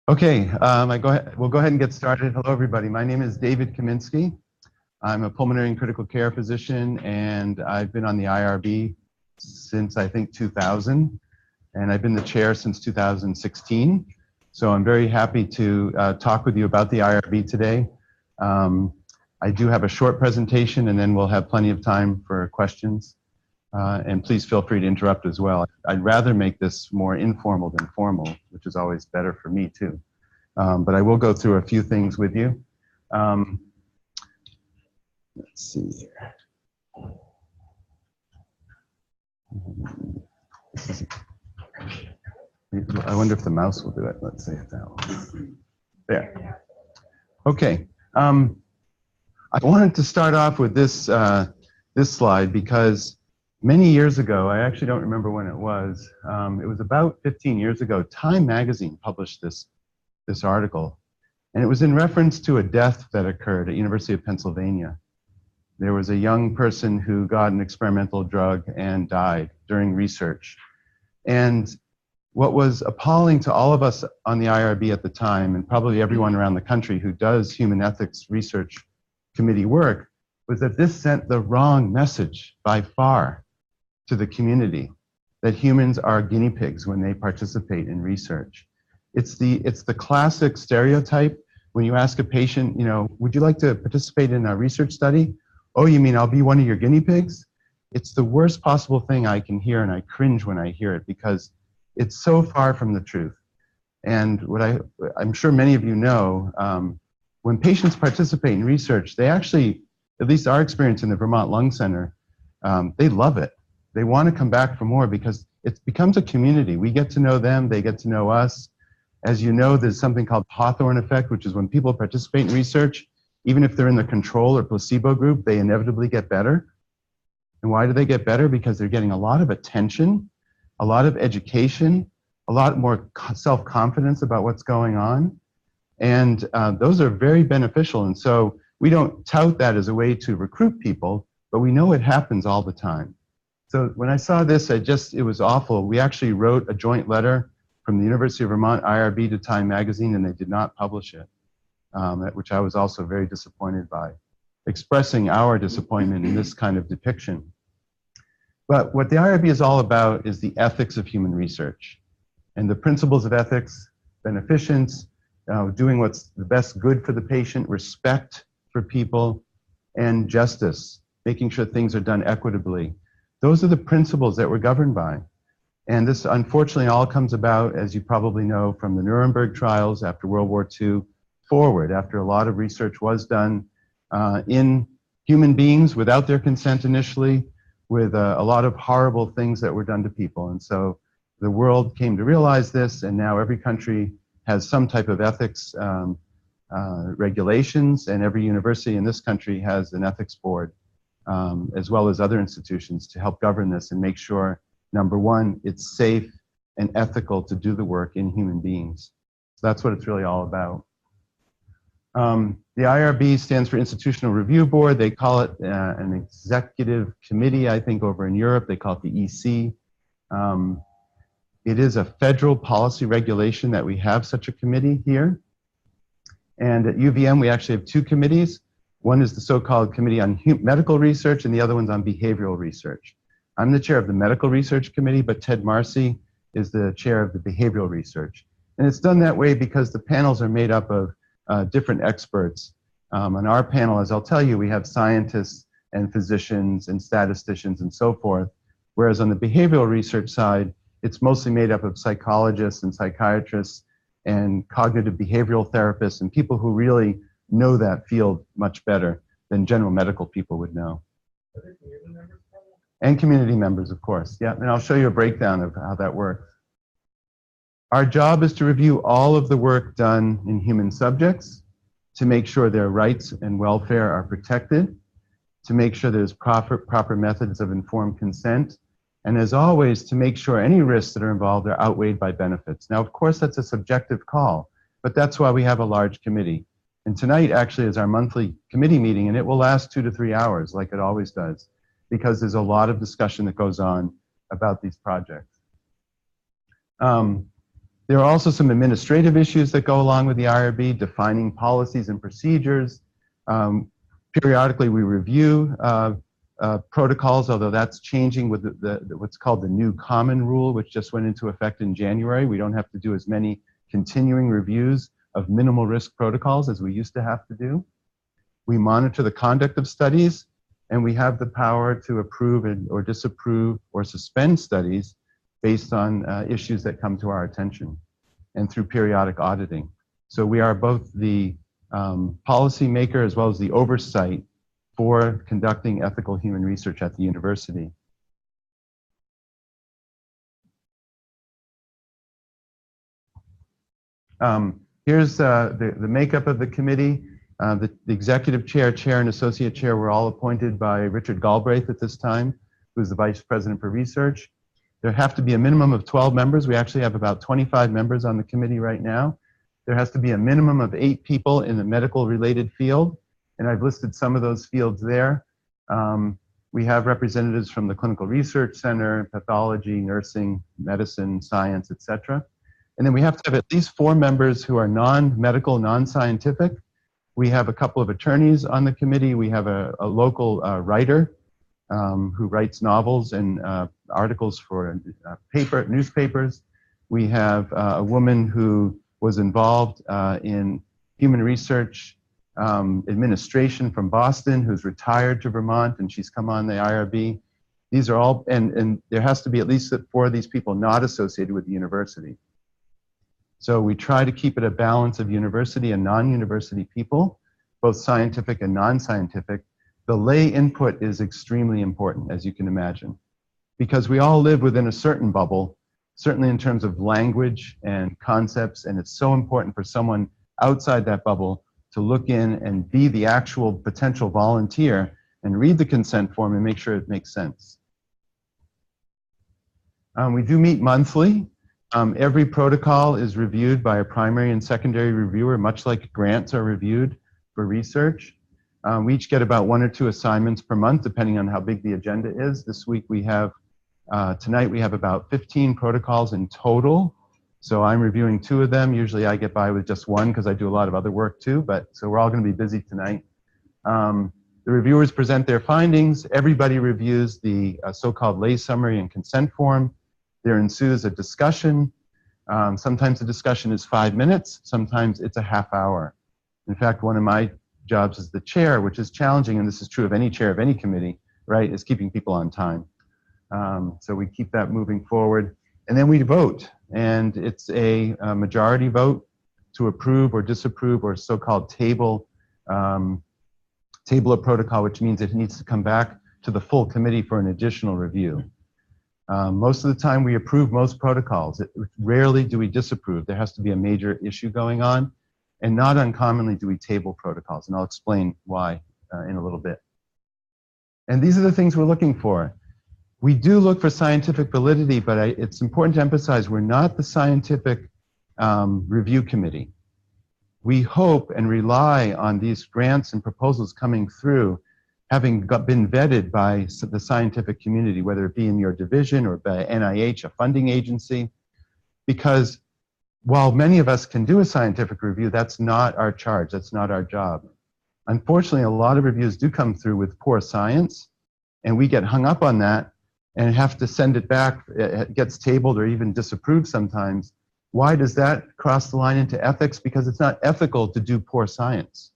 Okay, we'll go ahead and get started. Hello, everybody. My name is David Kaminsky. I'm a pulmonary and critical care physician, and I've been on the IRB since, I think, 2000, and I've been the chair since 2016. So I'm very happy to talk with you about the IRB today. I do have a short presentation, and then we'll have plenty of time for questions. And please feel free to interrupt as well. I'd rather make this more informal than formal, which is always better for me too. But I will go through a few things with you. Let's see here. I wonder if the mouse will do it. Let's see if that will. There. Okay. I wanted to start off with this, this slide because many years ago, I actually don't remember when it was about 15 years ago, Time magazine published this article. And it was in reference to a death that occurred at University of Pennsylvania. There was a young person who got an experimental drug and died during research. And what was appalling to all of us on the IRB at the time, and probably everyone around the country who does human ethics research committee work, was that this sent the wrong message by far to the community, that humans are guinea pigs when they participate in research. It's the classic stereotype when you ask a patient, you know, would you like to participate in a research study? Oh, you mean I'll be one of your guinea pigs? It's the worst possible thing I can hear, and I cringe when I hear it because it's so far from the truth. And what I'm sure many of you know, when patients participate in research, they actually, at least our experience in the Vermont Lung Center, they love it. They want to come back for more because it becomes a community. We get to know them, they get to know us. As you know, there's something called Hawthorne Effect, which is when people participate in research, even if they're in the control or placebo group, they inevitably get better. And why do they get better? Because they're getting a lot of attention, a lot of education, a lot more self-confidence about what's going on. And those are very beneficial. And so we don't tout that as a way to recruit people, but we know it happens all the time. So when I saw this, it was awful. We actually wrote a joint letter from the University of Vermont IRB to Time magazine, and they did not publish it, which I was also very disappointed by, expressing our disappointment in this kind of depiction. But what the IRB is all about is the ethics of human research and the principles of ethics, beneficence, doing what's the best good for the patient, respect for people, and justice, making sure things are done equitably. Those are the principles that we're governed by. And this, unfortunately, all comes about, as you probably know, from the Nuremberg trials after World War II forward, after a lot of research was done in human beings without their consent initially, with a lot of horrible things that were done to people. And so the world came to realize this, and now every country has some type of ethics regulations, and every university in this country has an ethics board, as well as other institutions to help govern this and make sure, number one, it's safe and ethical to do the work in human beings. So that's what it's really all about. The IRB stands for Institutional Review Board. They call it an executive committee, I think, over in Europe. They call it the EC. It is a federal policy regulation that we have such a committee here. And at UVM, we actually have two committees. One is the so-called Committee on Medical Research, and the other one's on Behavioral Research. I'm the chair of the Medical Research Committee, but Ted Marcy is the chair of the Behavioral Research. And it's done that way because the panels are made up of different experts. On our panel, as I'll tell you, we have scientists and physicians and statisticians and so forth, whereas on the behavioral research side, it's mostly made up of psychologists and psychiatrists and cognitive behavioral therapists and people who really know that field much better than general medical people would know. Are there community members? And community members, of course. Yeah, and I'll show you a breakdown of how that works. Our job is to review all of the work done in human subjects, to make sure their rights and welfare are protected, to make sure there's proper methods of informed consent, and as always, to make sure any risks that are involved are outweighed by benefits. Now, of course, that's a subjective call, but that's why we have a large committee. And tonight actually is our monthly committee meeting, and it will last 2 to 3 hours like it always does, because there's a lot of discussion that goes on about these projects. There are also some administrative issues that go along with the IRB, defining policies and procedures. Periodically, we review protocols, although that's changing with what's called the new common rule, which just went into effect in January. We don't have to do as many continuing reviews of minimal risk protocols as we used to have to do. We monitor the conduct of studies, and we have the power to approve or disapprove or suspend studies based on issues that come to our attention and through periodic auditing. So we are both the policy maker as well as the oversight for conducting ethical human research at the university. Here's the makeup of the committee. The executive chair, and associate chair were all appointed by Richard Galbraith at this time, who's the vice president for research. There have to be a minimum of 12 members. We actually have about 25 members on the committee right now. There has to be a minimum of 8 people in the medical related field, and I've listed some of those fields there. We have representatives from the Clinical Research Center, pathology, nursing, medicine, science, etc. And then we have to have at least 4 members who are non-medical, non-scientific. We have a couple of attorneys on the committee. We have a local writer who writes novels and articles for newspapers. We have a woman who was involved in human research administration from Boston, who's retired to Vermont, and she's come on the IRB. These are all, and there has to be at least 4 of these people not associated with the university. So we try to keep it a balance of university and non-university people, both scientific and non-scientific. The lay input is extremely important, as you can imagine, because we all live within a certain bubble, certainly in terms of language and concepts, and it's so important for someone outside that bubble to look in and be the actual potential volunteer and read the consent form and make sure it makes sense. We do meet monthly. Every protocol is reviewed by a primary and secondary reviewer, much like grants are reviewed for research. We each get about 1 or 2 assignments per month, depending on how big the agenda is. This week we have, tonight we have about 15 protocols in total. So I'm reviewing 2 of them. Usually I get by with just 1 because I do a lot of other work too, so we're all going to be busy tonight. The reviewers present their findings. Everybody reviews the so-called lay summary and consent form. There ensues a discussion. Sometimes the discussion is 5 minutes. Sometimes it's a half hour. In fact, one of my jobs as the chair, which is challenging, and this is true of any chair of any committee, right, is keeping people on time. So we keep that moving forward. And then we vote, and it's a majority vote to approve or disapprove, or so-called table a protocol, which means it needs to come back to the full committee for an additional review. Most of the time we approve most protocols. Rarely do we disapprove. There has to be a major issue going on, and not uncommonly do we table protocols, and I'll explain why in a little bit. And these are the things we're looking for. We do look for scientific validity, but it's important to emphasize we're not the scientific review committee. We hope and rely on these grants and proposals coming through having been vetted by the scientific community, whether it be in your division or by NIH, a funding agency, because while many of us can do a scientific review, that's not our charge, that's not our job. Unfortunately, a lot of reviews do come through with poor science, and we get hung up on that and have to send it back. It gets tabled or even disapproved sometimes. Why does that cross the line into ethics? Because it's not ethical to do poor science.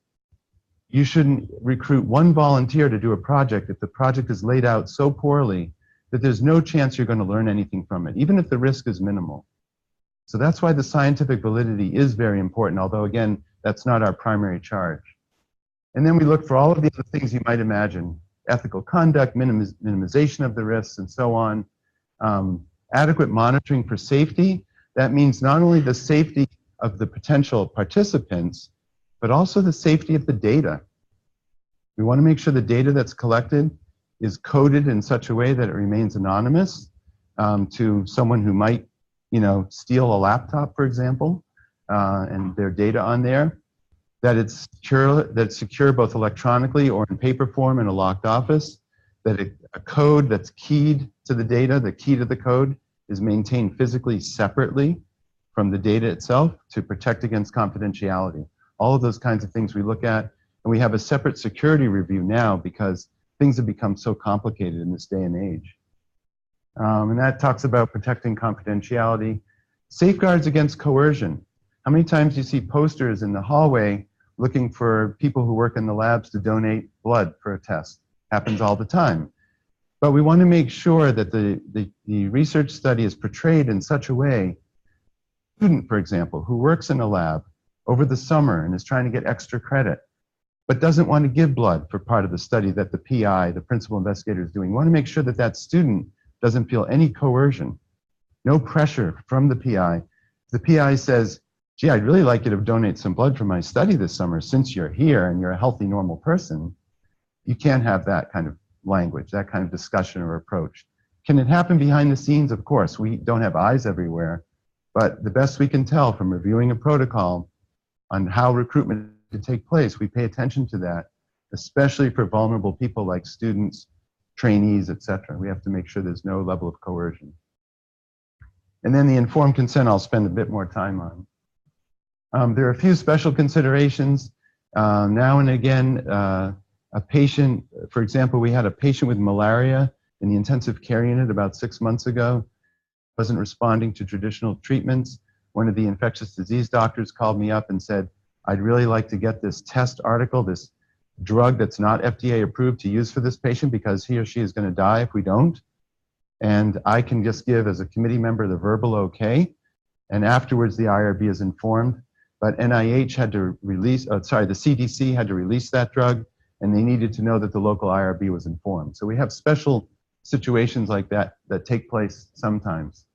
You shouldn't recruit 1 volunteer to do a project if the project is laid out so poorly that there's no chance you're going to learn anything from it, even if the risk is minimal. So that's why the scientific validity is very important, although again, that's not our primary charge. And then we look for all of the other things you might imagine: ethical conduct, minimization of the risks, and so on. Adequate monitoring for safety. That means not only the safety of the potential participants, but also the safety of the data. We want to make sure the data that's collected is coded in such a way that it remains anonymous to someone who might, steal a laptop, for example, and their data on there. That it's secure both electronically or in paper form in a locked office. That a code that's keyed to the data, the key to the code, is maintained physically separately from the data itself to protect against confidentiality. All of those kinds of things we look at, and we have a separate security review now because things have become so complicated in this day and age. And that talks about protecting confidentiality. Safeguards against coercion. How many times do you see posters in the hallway looking for people who work in the labs to donate blood for a test? Happens all the time. But we want to make sure that the research study is portrayed in such a way, a student, for example, who works in a lab over the summer and is trying to get extra credit, but doesn't want to give blood for part of the study that the PI, the principal investigator, is doing. We want to make sure that that student doesn't feel any coercion, no pressure from the PI. If the PI says, gee, I'd really like you to donate some blood for my study this summer since you're here and you're a healthy, normal person, you can't have that kind of language, that kind of discussion or approach. Can it happen behind the scenes? Of course, we don't have eyes everywhere, but the best we can tell from reviewing a protocol on how recruitment can take place, we pay attention to that, especially for vulnerable people like students, trainees, etc. We have to make sure there's no level of coercion. And then the informed consent I'll spend a bit more time on. There are a few special considerations. Now and again, a patient, for example, we had a patient with malaria in the intensive care unit about 6 months ago, wasn't responding to traditional treatments. One of the infectious disease doctors called me up and said, I'd really like to get this test article, this drug that's not FDA approved to use for this patient because he or she is going to die if we don't. And I can just give as a committee member the verbal okay. And afterwards the IRB is informed. But NIH had to release, the CDC had to release that drug, and they needed to know that the local IRB was informed. So we have special situations like that that take place sometimes.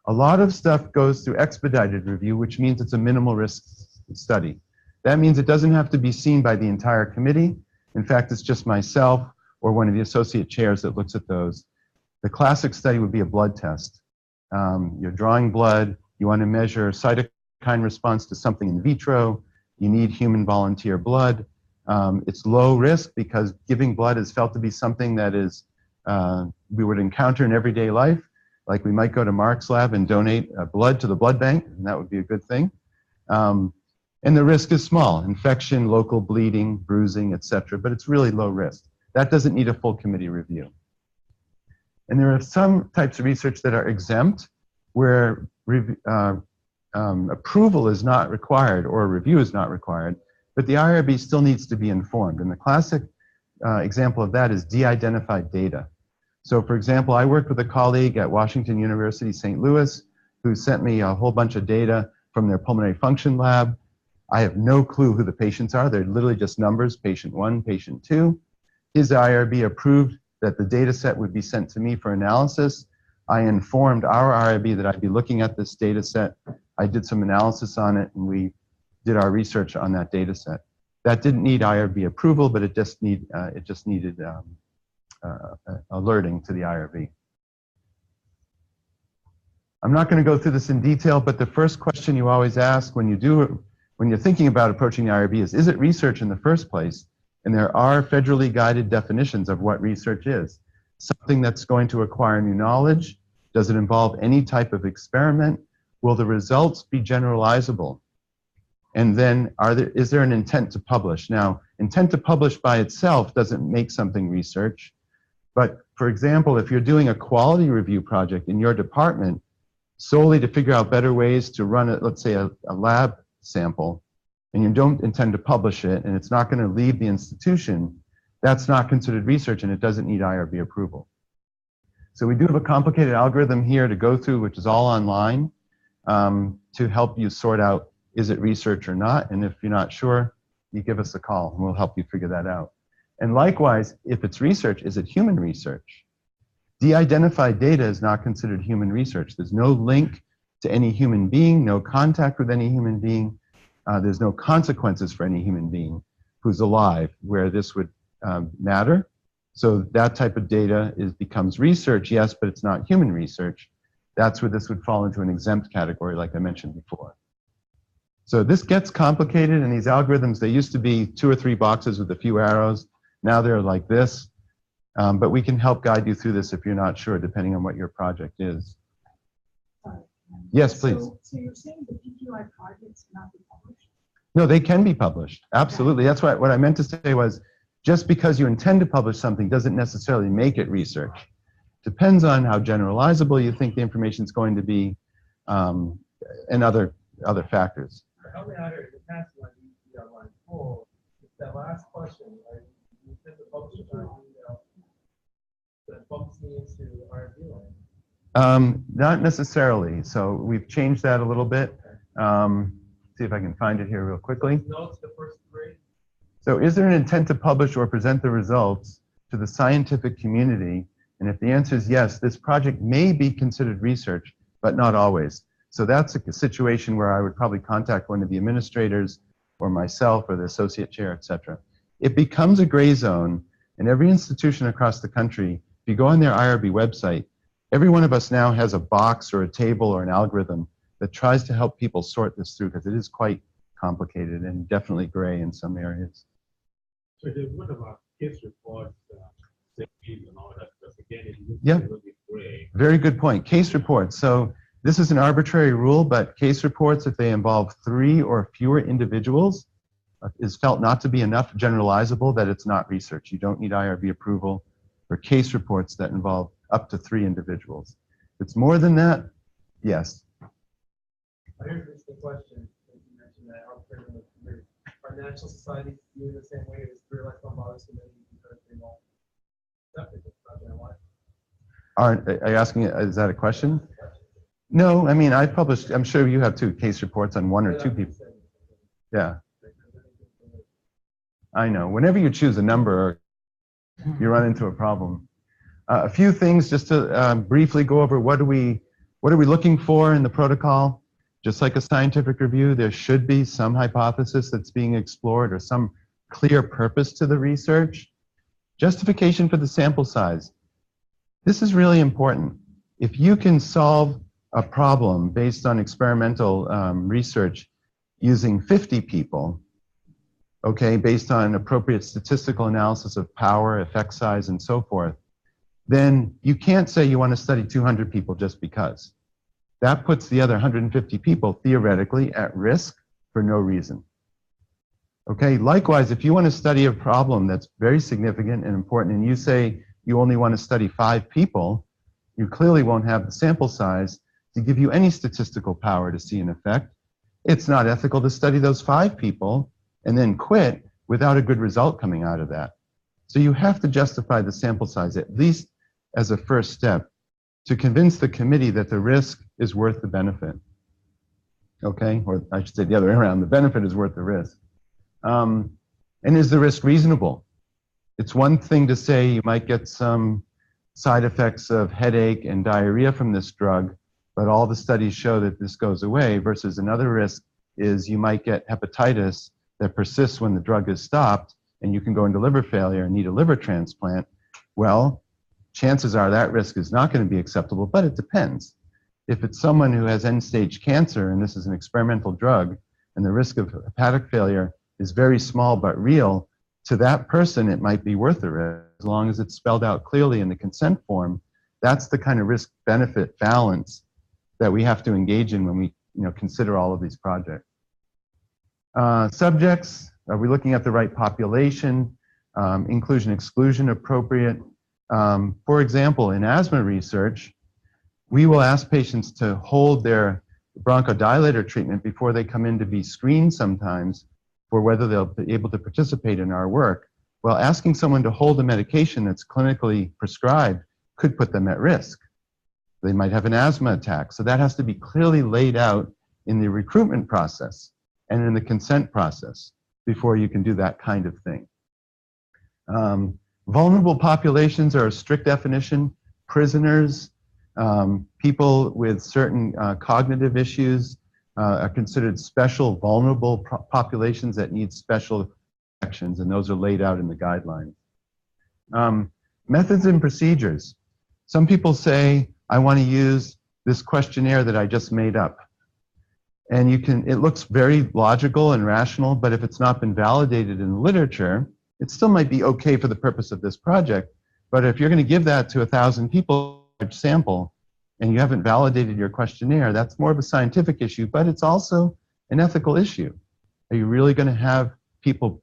A lot of stuff goes through expedited review, which means it's a minimal risk study. That means it doesn't have to be seen by the entire committee. In fact, it's just myself or one of the associate chairs that looks at those. The classic study would be a blood test. You're drawing blood, you want to measure cytokine response to something in vitro, you need human volunteer blood. It's low risk because giving blood is felt to be something that is we would encounter in everyday life. Like we might go to Mark's lab and donate blood to the blood bank, and that would be a good thing. And the risk is small, infection, local bleeding, bruising, etc., but it's really low risk. That doesn't need a full committee review. And there are some types of research that are exempt, where approval is not required or review is not required, but the IRB still needs to be informed. And the classic example of that is de-identified data. So for example, I worked with a colleague at Washington University, St. Louis, who sent me a whole bunch of data from their pulmonary function lab. I have no clue who the patients are. They're literally just numbers, patient 1, patient 2. His IRB approved that the data set would be sent to me for analysis. I informed our IRB that I'd be looking at this data set. I did some analysis on it, and we did our research on that data set. That didn't need IRB approval, but it just needed alerting to the IRB. I'm not going to go through this in detail, but the first question you always ask when you're thinking about approaching the IRB is it research in the first place? And there are federally guided definitions of what research is. Something that's going to acquire new knowledge. Does it involve any type of experiment? Will the results be generalizable? And then is there an intent to publish? Now, intent to publish by itself doesn't make something research. But for example, if you're doing a quality review project in your department solely to figure out better ways to run, let's say, a lab sample, and you don't intend to publish it, and it's not going to leave the institution, that's not considered research, and it doesn't need IRB approval. So we do have a complicated algorithm here to go through, which is all online, to help you sort out, is it research or not? And if you're not sure, you give us a call, and we'll help you figure that out. And likewise, if it's research, is it human research? De-identified data is not considered human research. There's no link to any human being, no contact with any human being. There's no consequences for any human being who's alive where this would matter. So that type of data becomes research, yes, but it's not human research. That's where this would fall into an exempt category, like I mentioned before. So this gets complicated, and these algorithms, they used to be 2 or 3 boxes with a few arrows. Now they're like this. But we can help guide you through this if you're not sure, depending on what your project is. Yes, please. So you're saying the PQI projects cannot be published? No, they can be published. Absolutely. That's what I meant to say was, just because you intend to publish something doesn't necessarily make it research. Depends on how generalizable you think the information is going to be, and other factors. Help me out here. In the past, when you outlined full, that last question, right? You said the publisher that bumps me into IRB line. Not necessarily. So we've changed that a little bit. See if I can find it here real quickly. No, it's the first three. So is there an intent to publish or present the results to the scientific community? And if the answer is yes, this project may be considered research, but not always. So that's a situation where I would probably contact one of the administrators or myself or the associate chair, etc. It becomes a gray zone, and every institution across the country, if you go on their IRB website, every one of us now has a box or a table or an algorithm that tries to help people sort this through, because it is quite complicated and definitely gray in some areas. So what about case reports, and all that stuff? Again, it looks Yeah. a little bit gray. Very good point. Case reports. So this is an arbitrary rule, but case reports, if they involve 3 or fewer individuals, is felt not to be enough generalizable that it's not research. You don't need IRB approval for case reports that involve up to 3 individuals. If it's more than that, yes. Here's an interesting question. You mentioned that arbitrary limit. Financial societies view it the same way as career lifelong bodies committee because they won't accept it. Are you asking, is that a question? No, I mean, I published, I'm sure you have too, case reports on 1 or 2 people. Yeah. I know. Whenever you choose a number, you run into a problem. A few things just to briefly go over what are we looking for in the protocol. Just like a scientific review, there should be some hypothesis that's being explored or some clear purpose to the research. Justification for the sample size. This is really important. If you can solve a problem based on experimental research using 50 people, okay, based on appropriate statistical analysis of power, effect size, and so forth, then you can't say you want to study 200 people just because. That puts the other 150 people theoretically at risk for no reason. Okay, likewise, if you want to study a problem that's very significant and important, and you say you only want to study 5 people, you clearly won't have the sample size to give you any statistical power to see an effect. It's not ethical to study those 5 people and then quit without a good result coming out of that. So you have to justify the sample size, at least as a first step, to convince the committee that the risk is worth the benefit. Okay, or I should say the other way around, the benefit is worth the risk. And is the risk reasonable? It's one thing to say you might get some side effects of headache and diarrhea from this drug, but all the studies show that this goes away, versus another risk is you might get hepatitis that persists when the drug is stopped, and you can go into liver failure and need a liver transplant. Well, chances are that risk is not going to be acceptable, but it depends. If it's someone who has end-stage cancer and this is an experimental drug and the risk of hepatic failure is very small but real, to that person it might be worth the risk as long as it's spelled out clearly in the consent form. That's the kind of risk-benefit balance that we have to engage in when we consider all of these projects. Subjects, are we looking at the right population? Inclusion, exclusion appropriate? For example, in asthma research, we will ask patients to hold their bronchodilator treatment before they come in to be screened sometimes for whether they'll be able to participate in our work. Well, asking someone to hold a medication that's clinically prescribed could put them at risk. They might have an asthma attack. So that has to be clearly laid out in the recruitment process and in the consent process before you can do that kind of thing. Vulnerable populations are a strict definition. Prisoners, people with certain cognitive issues are considered special vulnerable populations that need special actions, and those are laid out in the guidelines. Methods and procedures. Some people say, I want to use this questionnaire that I just made up. And it looks very logical and rational, but if it's not been validated in the literature, it still might be okay for the purpose of this project. But if you're going to give that to 1,000 people, large sample, and you haven't validated your questionnaire, that's more of a scientific issue, but it's also an ethical issue. Are you really going to have people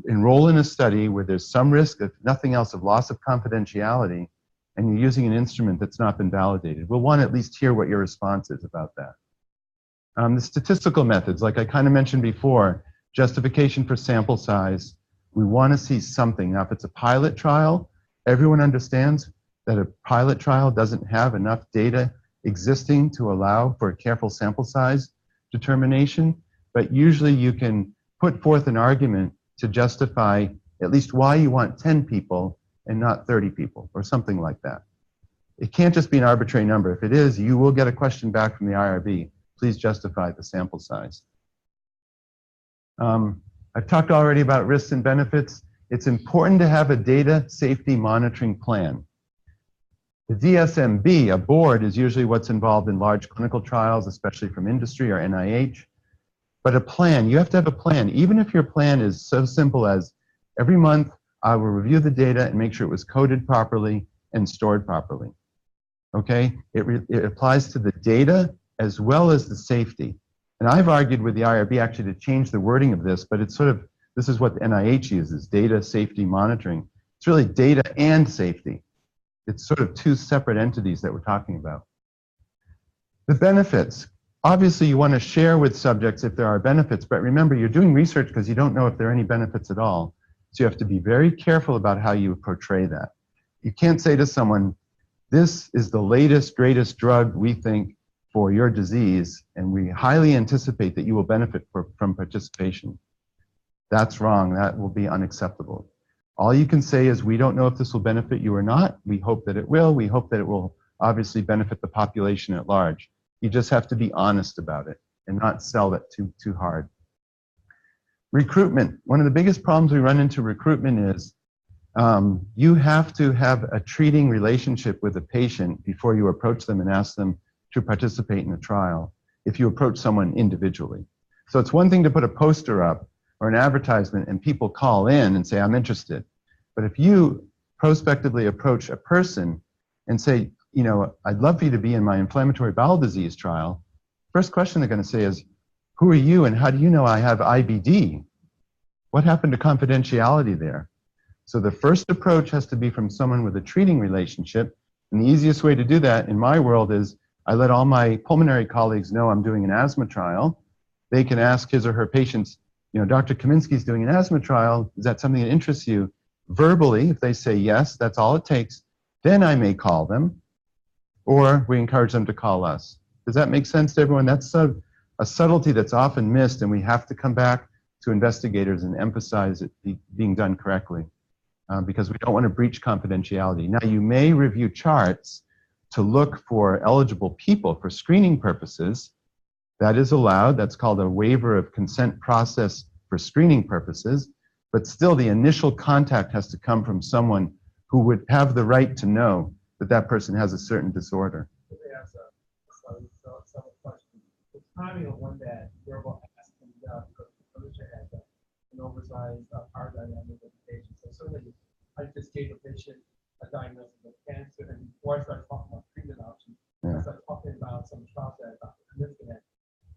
enroll in a study where there's some risk, if nothing else, of loss of confidentiality, and you're using an instrument that's not been validated? We'll want to at least hear what your response is about that. The statistical methods, like I kind of mentioned before, justification for sample size, we want to see something. Now, if it's a pilot trial, everyone understands that a pilot trial doesn't have enough data existing to allow for a careful sample size determination, but usually you can put forth an argument to justify at least why you want 10 people and not 30 people, or something like that. It can't just be an arbitrary number. If it is, you will get a question back from the IRB. Please justify the sample size. I've talked already about risks and benefits. It's important to have a data safety monitoring plan. The DSMB, a board, is usually what's involved in large clinical trials, especially from industry or NIH. But a plan, you have to have a plan. Even if your plan is so simple as every month I will review the data and make sure it was coded properly and stored properly. Okay? It applies to the data as well as the safety. And I've argued with the IRB actually to change the wording of this, but it's sort of, this is what the NIH uses, data safety monitoring. It's really data and safety. It's sort of two separate entities that we're talking about. The benefits. Obviously, you want to share with subjects if there are benefits, but remember, you're doing research because you don't know if there are any benefits at all. So you have to be very careful about how you portray that. You can't say to someone, this is the latest, greatest drug we think for your disease, and we highly anticipate that you will benefit from participation. That's wrong. That will be unacceptable. All you can say is, we don't know if this will benefit you or not. We hope that it will. We hope that it will obviously benefit the population at large. You just have to be honest about it and not sell it too hard. Recruitment. One of the biggest problems we run into recruitment is you have to have a treating relationship with a patient before you approach them and ask them to participate in a trial, if you approach someone individually. So it's one thing to put a poster up or an advertisement and people call in and say, I'm interested. But if you prospectively approach a person and say, you know, I'd love for you to be in my inflammatory bowel disease trial, first question they're going to say is, who are you and how do you know I have IBD? What happened to confidentiality there? So the first approach has to be from someone with a treating relationship. And the easiest way to do that in my world is I let all my pulmonary colleagues know I'm doing an asthma trial. They can ask his or her patients, you know, Dr. Kaminsky's doing an asthma trial. Is that something that interests you? Verbally, if they say yes, that's all it takes. Then I may call them, or we encourage them to call us. Does that make sense to everyone? That's a subtlety that's often missed, and we have to come back to investigators and emphasize it being done correctly, because we don't want to breach confidentiality. Now, you may review charts to look for eligible people for screening purposes. That is allowed. That's called a waiver of consent process for screening purposes. But still, the initial contact has to come from someone who would have the right to know that that person has a certain disorder. Let me ask some question. The timing of when that verbal ask can be done, because the clinician has an oversized power dynamic of the patient. So certainly, I just gave a patient a diagnosis of cancer, and before I start talking about treatment options, I start talking about some trials that Dr. Kaminsky had.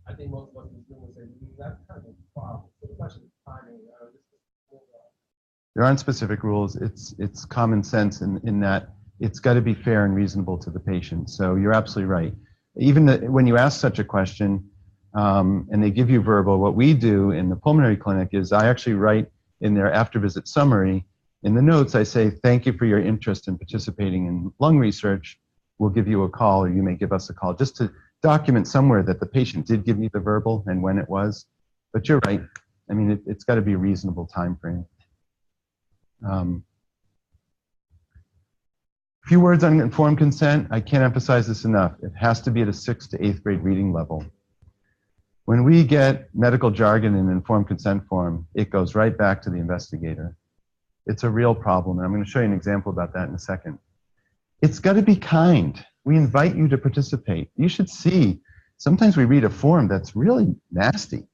I think most of us in this room would say, that's kind of a problem. So the question is timing. There aren't specific rules. It's common sense in that it's got to be fair and reasonable to the patient. So you're absolutely right. Even when you ask such a question and they give you verbal, what we do in the pulmonary clinic is I actually write in their after-visit summary, in the notes, I say, thank you for your interest in participating in lung research. We'll give you a call, or you may give us a call, just to document somewhere that the patient did give me the verbal and when it was. But you're right. I mean, it's got to be a reasonable time frame. Few words on informed consent. I can't emphasize this enough. It has to be at a 6th to 8th grade reading level. When we get medical jargon in informed consent form, it goes right back to the investigator. It's a real problem, and I'm going to show you an example about that in a second. It's got to be kind. We invite you to participate. You should see, sometimes we read a form that's really nasty.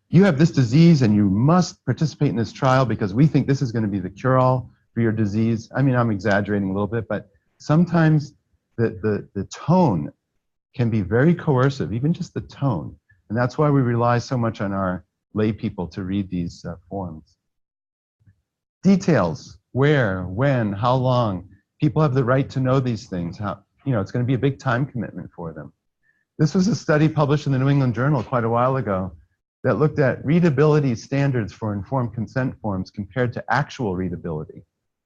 You have this disease and you must participate in this trial because we think this is going to be the cure-all for your disease. I mean, I'm exaggerating a little bit, but sometimes the tone can be very coercive, even just the tone. And that's why we rely so much on our lay people to read these forms. Details, where, when, how long. People have the right to know these things. How, it's going to be a big time commitment for them. This was a study published in the New England Journal quite a while ago that looked at readability standards for informed consent forms compared to actual readability,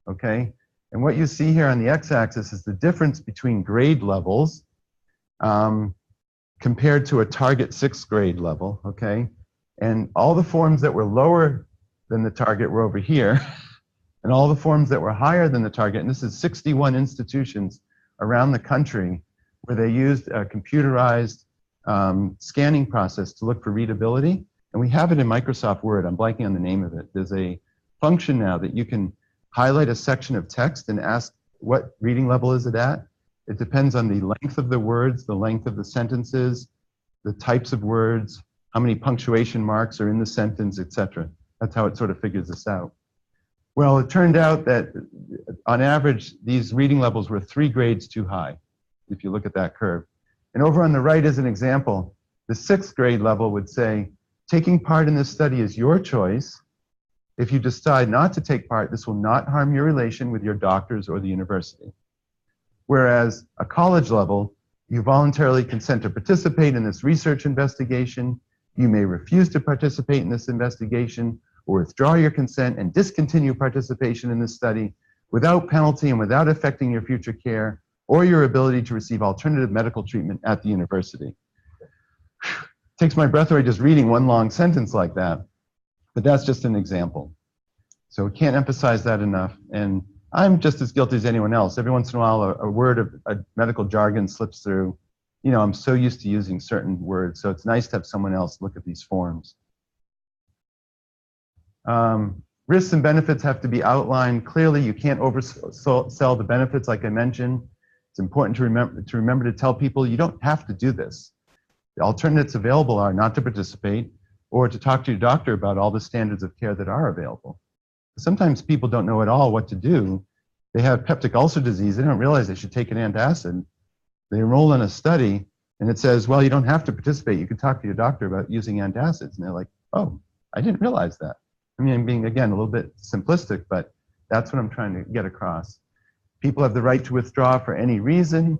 okay? And what you see here on the x-axis is the difference between grade levels compared to a target 6th grade level, okay? And all the forms that were lower than the target were over here, and all the forms that were higher than the target, and this is 61 institutions around the country where they used a computerized scanning process to look for readability. And we have it in Microsoft Word. I'm blanking on the name of it. There's a function now that you can highlight a section of text and ask what reading level is it at. It depends on the length of the words, the length of the sentences, the types of words, how many punctuation marks are in the sentence, etc. That's how it sort of figures this out. Well, it turned out that on average, these reading levels were 3 grades too high, if you look at that curve. And over on the right is an example. The 6th grade level would say, taking part in this study is your choice. If you decide not to take part, this will not harm your relation with your doctors or the university. Whereas a college level, you voluntarily consent to participate in this research investigation. You may refuse to participate in this investigation or withdraw your consent and discontinue participation in this study without penalty and without affecting your future care or your ability to receive alternative medical treatment at the university. Takes my breath away just reading one long sentence like that, but that's just an example. So we can't emphasize that enough, and I'm just as guilty as anyone else. Every once in a while a word of a medical jargon slips through. I'm so used to using certain words, so it's nice to have someone else look at these forms. Risks and benefits have to be outlined clearly. You can't oversell the benefits like I mentioned. It's important to remember to tell people you don't have to do this. The alternatives available are not to participate or to talk to your doctor about all the standards of care that are available. Sometimes people don't know at all what to do. They have peptic ulcer disease. They don't realize they should take an antacid. They enroll in a study and it says, well, you don't have to participate. You can talk to your doctor about using antacids. And they're like, oh, I didn't realize that. I mean, I'm being, again, a little bit simplistic, but that's what I'm trying to get across. People have the right to withdraw for any reason.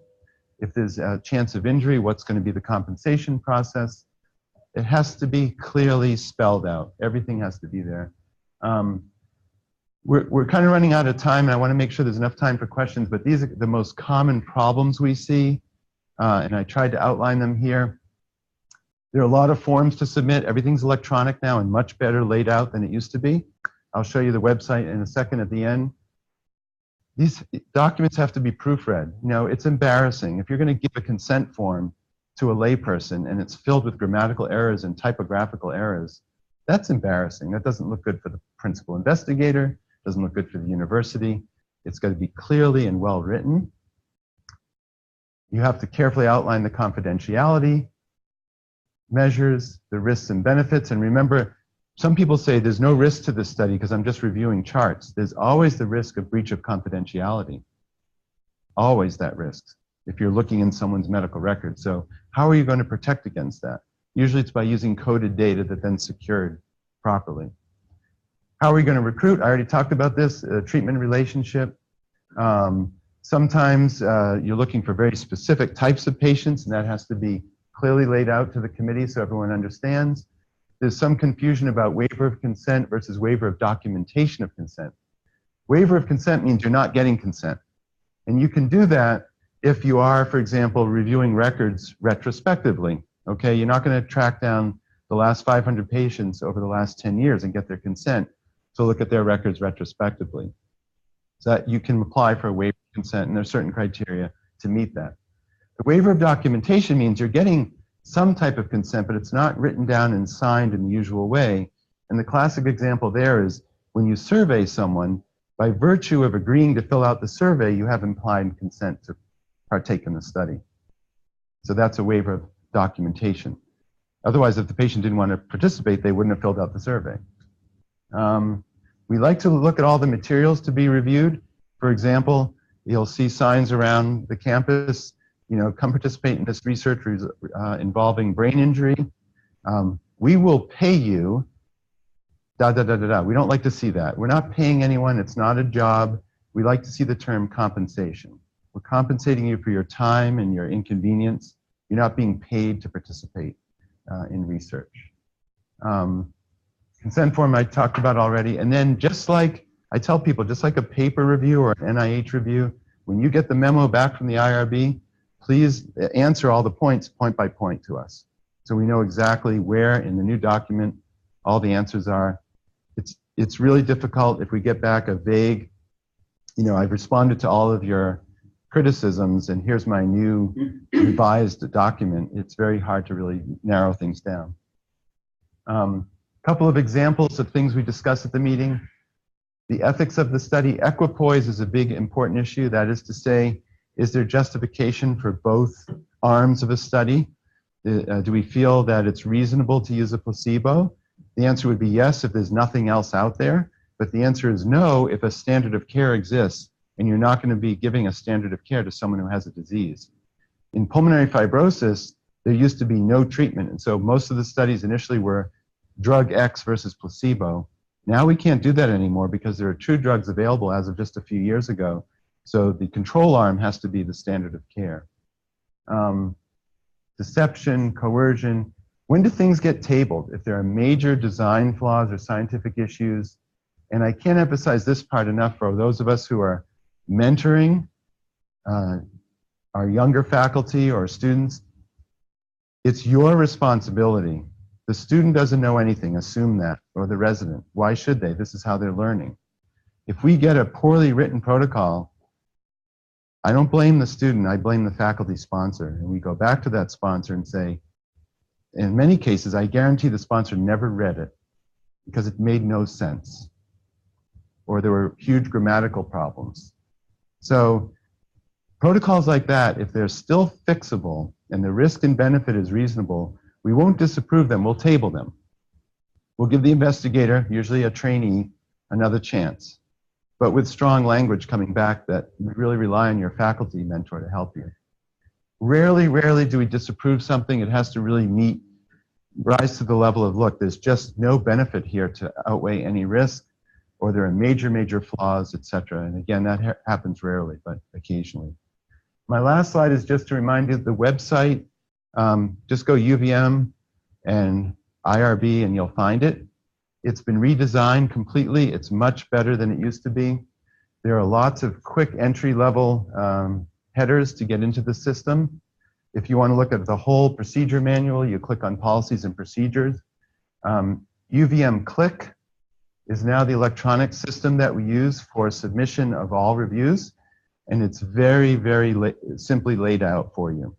If there's a chance of injury, what's going to be the compensation process? It has to be clearly spelled out. Everything has to be there. We're kind of running out of time, and I want to make sure there's enough time for questions, but these are the most common problems we see, and I tried to outline them here. There are a lot of forms to submit. Everything's electronic now and much better laid out than it used to be. I'll show you the website in a second at the end. These documents have to be proofread. It's embarrassing. If you're going to give a consent form to a layperson and it's filled with grammatical errors and typographical errors, that's embarrassing. That doesn't look good for the principal investigator, doesn't look good for the university. It's got to be clearly and well written. You have to carefully outline the confidentiality measures, the risks and benefits, and remember, some people say there's no risk to this study because I'm just reviewing charts. There's always the risk of breach of confidentiality. Always that risk if you're looking in someone's medical record. So how are you going to protect against that? Usually it's by using coded data that then secured properly. How are we going to recruit? I already talked about this, treatment relationship. Sometimes you're looking for very specific types of patients, and that has to be clearly laid out to the committee so everyone understands. There's some confusion about waiver of consent versus waiver of documentation of consent. Waiver of consent means you're not getting consent. And you can do that if you are, for example, reviewing records retrospectively. Okay, you're not going to track down the last 500 patients over the last 10 years and get their consent to look at their records retrospectively. So that you can apply for a waiver of consent, and there's certain criteria to meet that. The waiver of documentation means you're getting some type of consent, but it's not written down and signed in the usual way. And the classic example there is when you survey someone, by virtue of agreeing to fill out the survey, you have implied consent to partake in the study. So that's a waiver of documentation. Otherwise, if the patient didn't want to participate, they wouldn't have filled out the survey. We like to look at all the materials to be reviewed. For example, You'll see signs around the campus, you know, come participate in this research involving brain injury. We will pay you, da, da, da, da, da. We don't like to see that. We're not paying anyone. It's not a job. We like to see the term compensation. We're compensating you for your time and your inconvenience. You're not being paid to participate in research. Consent form I talked about already. And then just like I tell people, just like a paper review or an NIH review, when you get the memo back from the IRB, please answer all the points point by point to us, so we know exactly where in the new document all the answers are. It's really difficult if we get back a vague, you know, I've responded to all of your criticisms and here's my new revised document. It's very hard to really narrow things down. Couple of examples of things we discussed at the meeting. The ethics of the study. Equipoise is a big important issue. That is to say, is there justification for both arms of a study? Do we feel that it's reasonable to use a placebo? The answer would be yes if there's nothing else out there, but the answer is no if a standard of care exists and you're not going to be giving a standard of care to someone who has a disease. In pulmonary fibrosis, there used to be no treatment, and so most of the studies initially were drug X versus placebo. Now we can't do that anymore because there are true drugs available as of just a few years ago, so the control arm has to be the standard of care. Deception, coercion. When do things get tabled? If there are major design flaws or scientific issues, and I can't emphasize this part enough for those of us who are mentoring our younger faculty or students, it's your responsibility. The student doesn't know anything, assume that, or the resident. Why should they? This is how they're learning. If we get a poorly written protocol, I don't blame the student, I blame the faculty sponsor. And we go back to that sponsor and say, in many cases, I guarantee the sponsor never read it because it made no sense, or there were huge grammatical problems. So protocols like that, if they're still fixable and the risk and benefit is reasonable, we won't disapprove them, we'll table them. We'll give the investigator, usually a trainee, another chance, but with strong language coming back that we really rely on your faculty mentor to help you. Rarely do we disapprove something. It has to really rise to the level of, look, there's just no benefit here to outweigh any risk, or there are major flaws, etc. And again, that happens rarely, but occasionally. My last slide is just to remind you the website. Just go UVM and IRB and you'll find it. It's been redesigned completely. It's much better than it used to be. There are lots of quick entry-level headers to get into the system. If you want to look at the whole procedure manual, you click on policies and procedures. UVM Click is now the electronic system that we use for submission of all reviews, and it's very simply laid out for you.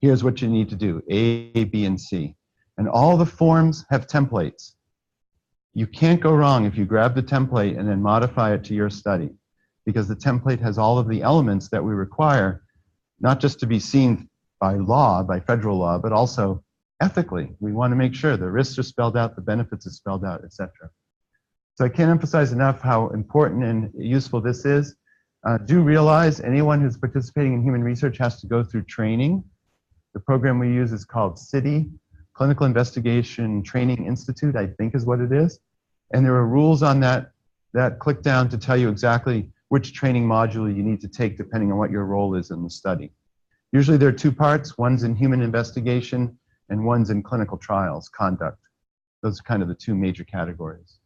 Here's what you need to do, A, B, and C. And all the forms have templates. You can't go wrong if you grab the template and then modify it to your study, because the template has all of the elements that we require, not just to be seen by law, by federal law, but also ethically. We want to make sure the risks are spelled out, the benefits are spelled out, etc. So I can't emphasize enough how important and useful this is. Do realize anyone who's participating in human research has to go through training. The program we use is called CITI, Clinical Investigation Training Institute, I think is what it is. And there are rules on that click down to tell you exactly which training module you need to take depending on what your role is in the study. Usually there are two parts. One's in human investigation and one's in clinical trials, conduct. Those are kind of the two major categories.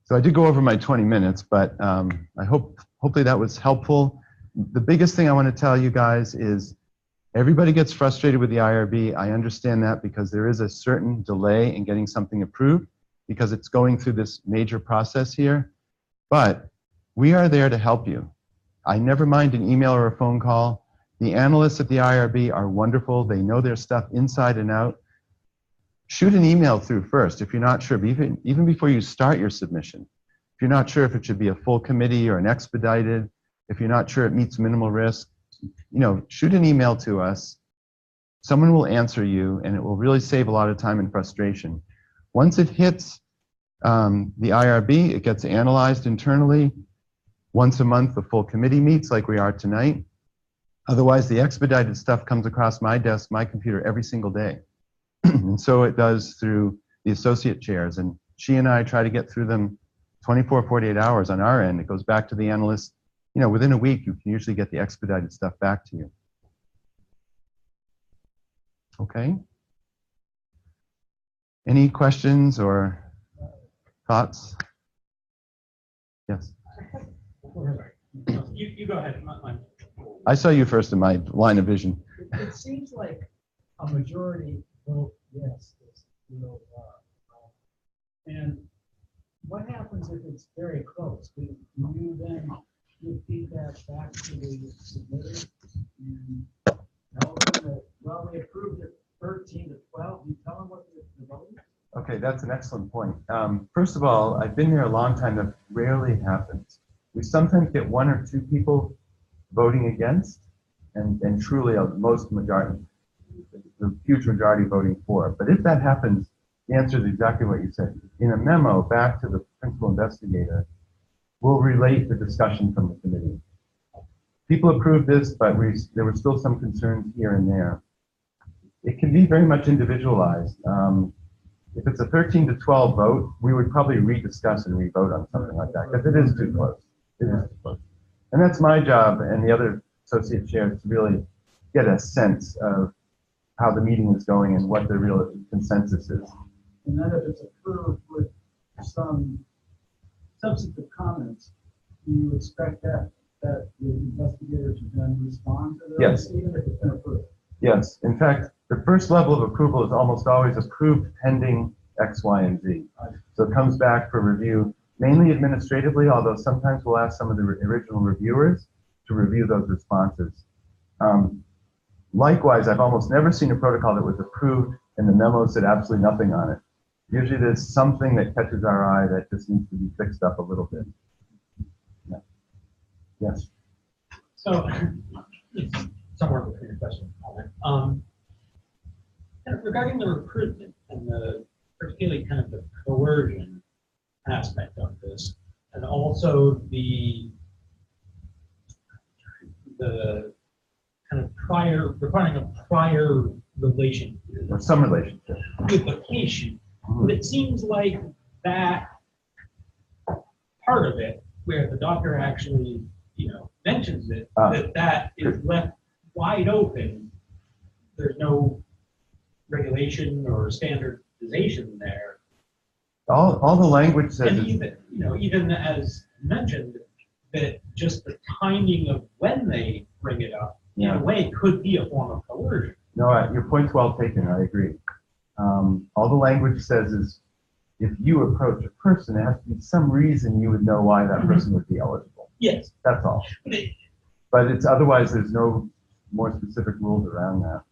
So I did go over my 20 minutes, but hopefully that was helpful. The biggest thing I want to tell you guys is everybody gets frustrated with the IRB. I understand that because there is a certain delay in getting something approved because it's going through this major process here. But we are there to help you. I never mind an email or a phone call. The analysts at the IRB are wonderful. They know their stuff inside and out. Shoot an email through first if you're not sure, even before you start your submission. If you're not sure if it should be a full committee or an expedited, if you're not sure it meets minimal risk, shoot an email to us. Someone will answer you, and it will really save a lot of time and frustration. Once it hits the IRB, it gets analyzed internally. Once a month, the full committee meets like we are tonight. Otherwise, the expedited stuff comes across my desk, my computer, every single day. And so it does through the associate chairs. And she and I try to get through them 24, 48 hours on our end. It goes back to the analyst. You know, within a week, you can usually get the expedited stuff back to you. Okay? Any questions or thoughts? Yes. You go ahead. I saw you first in my line of vision. It seems like a majority vote yes, and what happens if it's very close? Do you then give feedback back to the submitter and tell them that, well, we approved it 13 to 12? You tell them what the vote is? Okay, that's an excellent point. First of all, I've been here a long time. That rarely happens. We sometimes get one or two people voting against, and truly most majority, the huge majority voting for. But if that happens, the answer is exactly what you said. In a memo back to the principal investigator, we'll relate the discussion from the committee. People approved this, but there were still some concerns here and there. It can be very much individualized. If it's a 13 to 12 vote, we would probably rediscuss and re-vote on something like that, because it is too close. It is too close. And that's my job and the other associate chairs to really get a sense of how the meeting is going and what the real consensus is. And then if it's approved with some substantive comments, do you expect that the investigator to then respond to those? Yes. Even if it's been approved? Yes. In fact, the first level of approval is almost always approved pending X, Y, and Z. So it comes back for review, mainly administratively, although sometimes we'll ask some of the original reviewers to review those responses. Likewise, I've almost never seen a protocol that was approved and the memo said absolutely nothing on it. Usually there's something that catches our eye that just needs to be fixed up a little bit. Yeah. Yes. So, it's somewhere between a question and comment. Kind of regarding the recruitment and particularly kind of the coercion aspect of this, and also the kind of requiring a prior relation Or some relationship. with the patient. But it seems like that part of it, where the doctor actually, mentions it, that is left wide open. There's no regulation or standardization there. All the language says And is, even as mentioned, that just the timing of when they bring it up, in a way, could be a form of coercion. no, your point's well taken. I agree. All the language says is, if you approach a person, there has to be some reason you would know why that person would be eligible. Yes. That's all. But it's otherwise there's no more specific rules around that.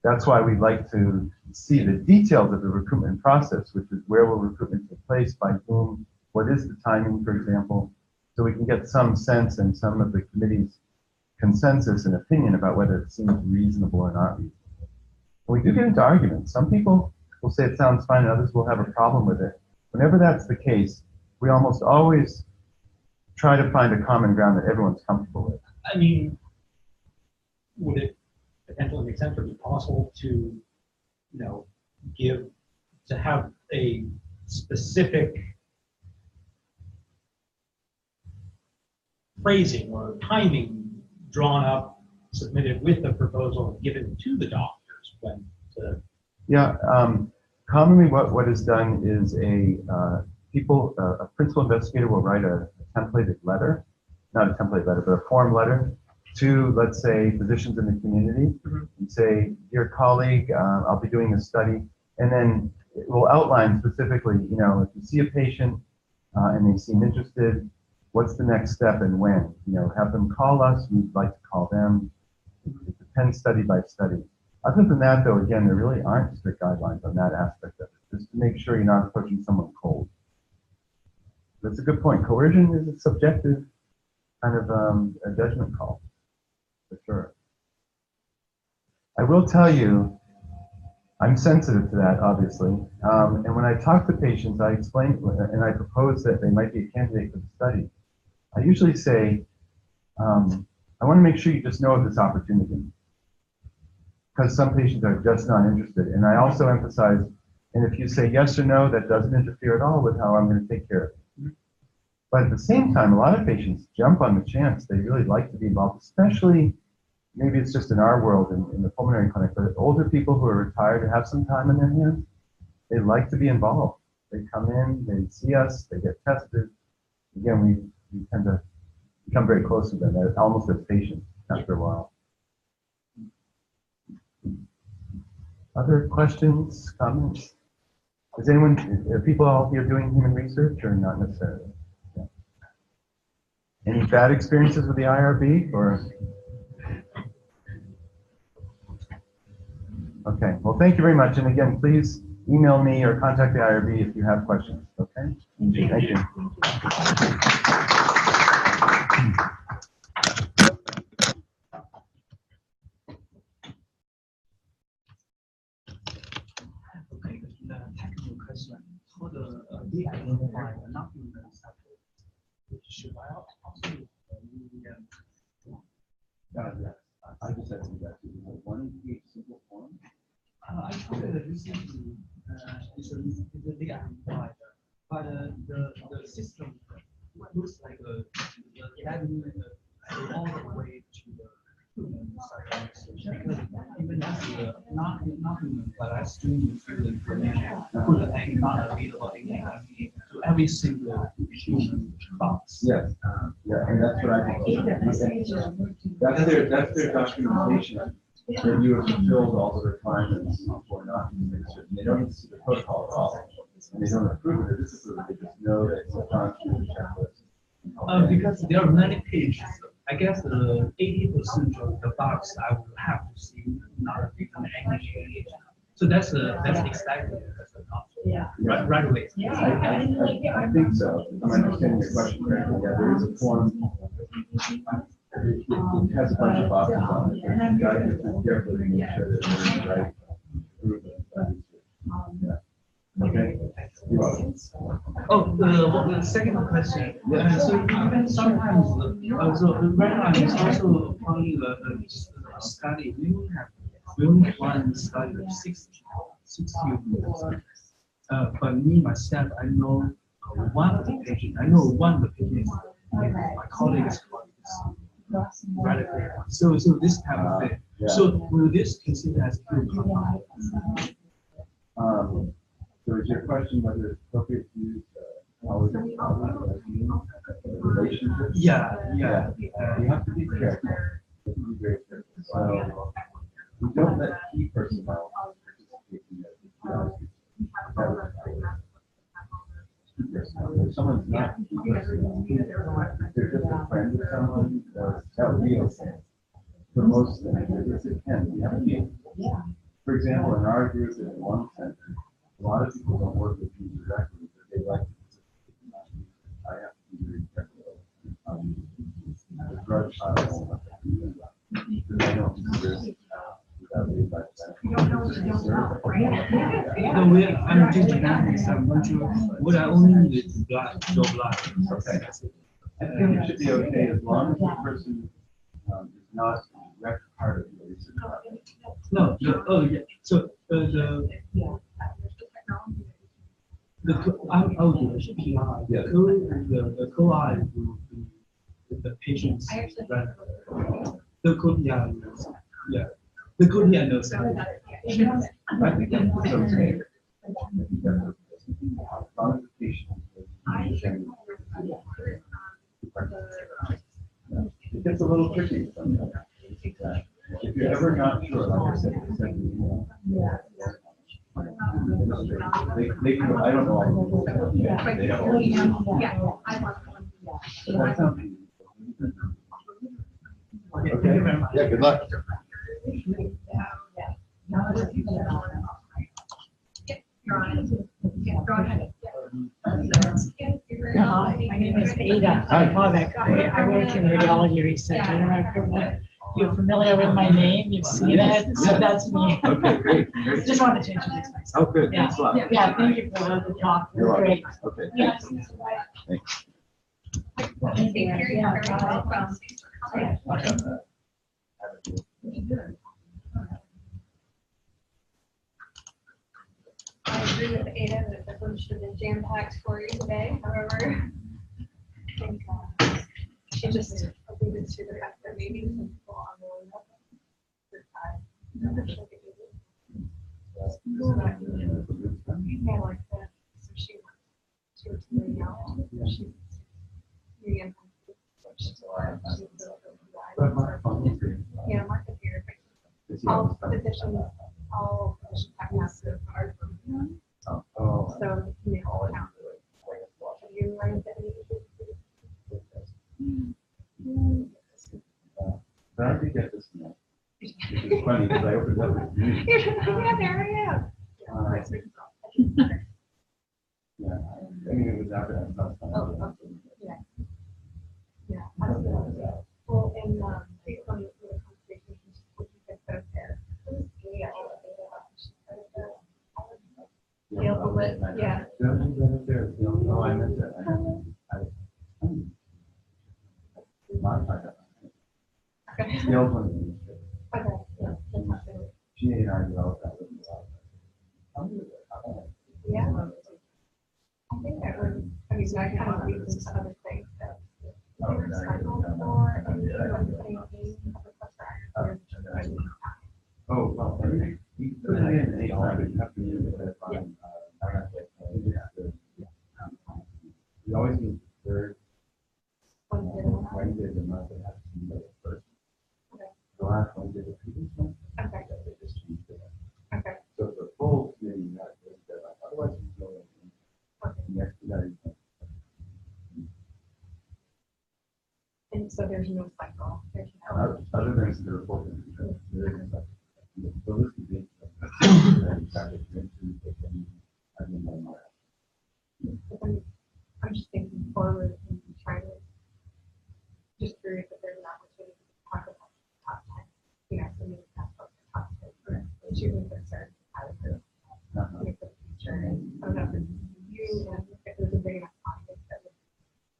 That's why we'd like to see the details of the recruitment process, which is where will recruitment take place, by whom, what is the timing, for example, so we can get some sense and some of the committee's consensus and opinion about whether it seems reasonable or not reasonable. We do get into arguments. Some people will say it sounds fine and others will have a problem with it. Whenever that's the case, we almost always try to find a common ground that everyone's comfortable with. I mean, would it potentially make sense or be possible to, have a specific phrasing or timing drawn up, submitted with the proposal and given to the doctors when to... Yeah, commonly what is done is a principal investigator will write a templated letter, not a template letter, but a form letter to, let's say, physicians in the community, and say, dear colleague, I'll be doing a study, and then it will outline specifically, if you see a patient and they seem interested, what's the next step and when? Have them call us, we'd like to call them. It depends study by study. Other than that, though, again, there really aren't strict guidelines on that aspect of it, just to make sure you're not approaching someone cold. That's a good point. Coercion is a subjective kind of a judgment call, for sure. I will tell you, I'm sensitive to that, obviously. And when I talk to patients, I explain and I propose that they might be a candidate for the study. I usually say, I want to make sure you just know of this opportunity. Because some patients are just not interested. And I also emphasize, and if you say yes or no, that doesn't interfere at all with how I'm going to take care of it. But at the same time, a lot of patients jump on the chance. They really like to be involved, especially, maybe it's just in our world, in the pulmonary clinic, but older people who are retired and have some time in their hands, they like to be involved. They come in, they see us, they get tested. Again, we tend to become very close to them, almost as patients after a while. Other questions, comments? Is anyone, are people out here doing human research or not necessarily? Yeah. Any bad experiences with the IRB or? Okay, well, thank you very much. And again, please email me or contact the IRB if you have questions, okay? Thank you. Okay, the technical question for the de-identify the non-human subject, should I also Yes, I just had some that. One-page simple form. I tried it recently. It's a de-identified, but the system looks like the adding all the way to the human side, because even as the not human, but I still use the information, put the name not available in IRB to every single human box. Yes, yeah, and that's what I think. That's their documentation. That you have fulfilled all the requirements for not human research. They don't need to see the protocol at all. And they don't approve it or disapprove it. They just know that it's gone through the checklist. Because there are many pages. I guess 80% of the box I will have to see not become English. So that's expected as a Yeah. right away. I think so. I'm understanding your question correctly. Yeah, there is a form. It has a bunch of boxes on it. But you got to be careful to make sure that it's the right group. Yeah. Okay. You're welcome. Oh, the second question. So even sometimes, so right now it's also planning a study. We only plan to study 6 humans. But me myself, I know one of the patients. I know one of the patients. My colleagues. Radical. So this type of thing. Yeah. So will this consider as group? So is your question whether it's appropriate to use relationships? Yeah. You have to be careful. You have to be very careful. So we don't let key personnel participate in if someone's not a key personnel, if they're just a friend of someone, that would be okay. For most things, it can. You have to be. For example, in our group at the lung center, a lot of people don't work with you directly, but they like to participate in that. I have to be very careful. The drug trials, because I don't consider without being by I'm just dynamics. I'm not sure what I only need is blood, no blood. Okay. I think it should be okay as long as the person is not a direct part of the research project. No, oh yeah. So I'll do the PI. Yeah. The co-I will be the patient's right. The co-PI knows. Yeah. The co-PI knows. I think that's okay. As long as the patient it gets a little tricky sometimes. If you're ever not sure, like I said, send an email. They can, I don't know all the rules. They don't. But that sounds easy. Okay. Yeah, good luck. My name is Ada. Hi. I work in radiology research. You're familiar with my name, you've seen it, so that's me. Okay, great. Just wanted to introduce myself. Oh, good. Yeah, Thanks a lot. yeah, thank you for the talk, it You're was welcome. great. Okay. Yes. Thanks. Thank you very much. Welcome. I agree with Ada that the room should have been jam-packed for you today, however, I think she just alluded to the fact that maybe some people are willing to yeah, like that. So she was laying out. She yeah, market here. All positions have massive card. So you may all count. Have you learned that? I did get this one. It's funny because I opened up with you. Yeah, there I am. Yeah, I mean, it was after that. Yeah. Yeah. Well, in based on the conversation, you get both there. Yeah. Yeah, but yeah. No, I meant that. I modified that. Okay. The old one. Okay. She and I developed that with me. Yeah. I think that would, I mean, that kind of leads into other things that. Oh, well, we put it in anytime, but you have to use it at a time. We always use the third Wednesday of the month, it has to be the first. The last Wednesday of the previous month. Okay. They just changed it. Okay. So for full committee, you have to do that. Otherwise, you go in. Next, you gotta. And so there's no cycle. There's no. Other than the report. So this could be. I'm just thinking forward and trying to. Just curious if there's an opportunity to talk about the top 10. You know, so maybe that's what the top 10. Shooting concerns. How to make the future. And I don't know if it's you and if there's a big enough audience that would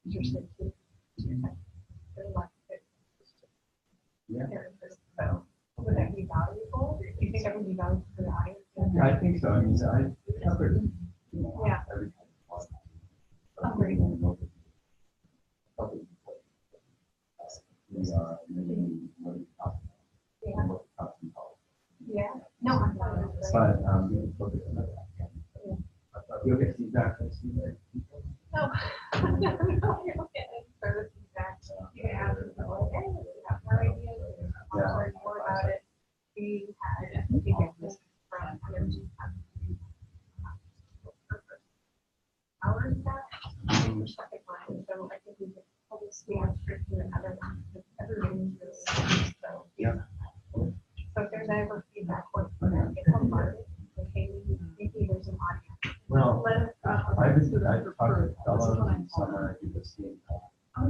be interested to. Yeah. So would that be valuable? Do you think that would be valuable for the audience? Yeah, I think so. I mean, I covered. Yeah. Everything. Great. Yeah. No, I'm not. But focus on that. You'll get feedback. No. No, you don't get any service feedback. You can ask them, like, hey, we have more ideas. Want to learn more about it. We had, I think, this from energy. Hours back. Traffic line. So I think we could probably speak on strictly another one. Everybody is really, so. Yeah. So if there's ever feedback, or get some market, okay, maybe there's an audience. Well, Let us. I've talked to fellows in summer, I do the same. I'm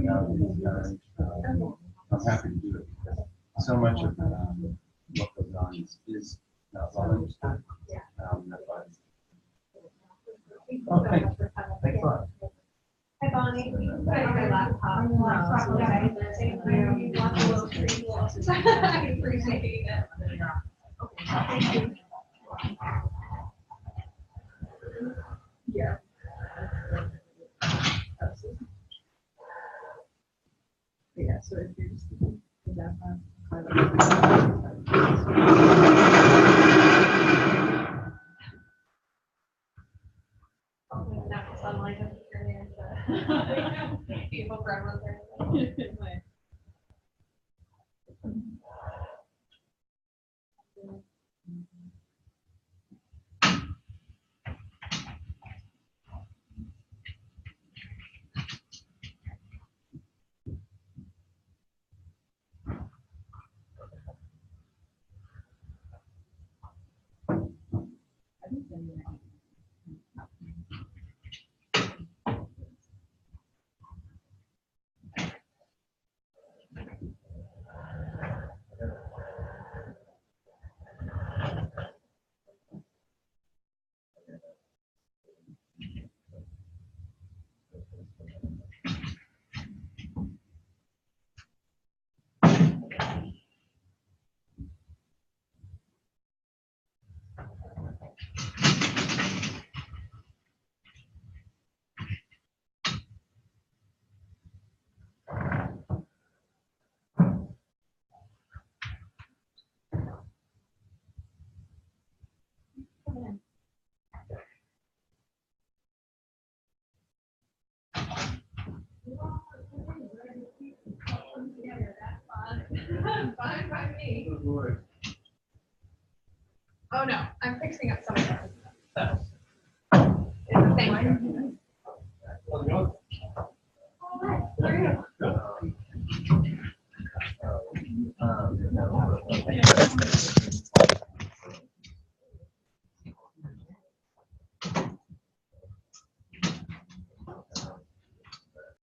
happy to do it because so much of what goes on is not well understood. That's why. Okay. Thanks a lot. Hi, Bonnie. My laptop. I appreciate it. Thank you. Yeah. Yeah, so if you're just. That's sunlight up here. Beautiful brown there. Fine by me. Oh, no, I'm fixing up some of that stuff, so. Thank you.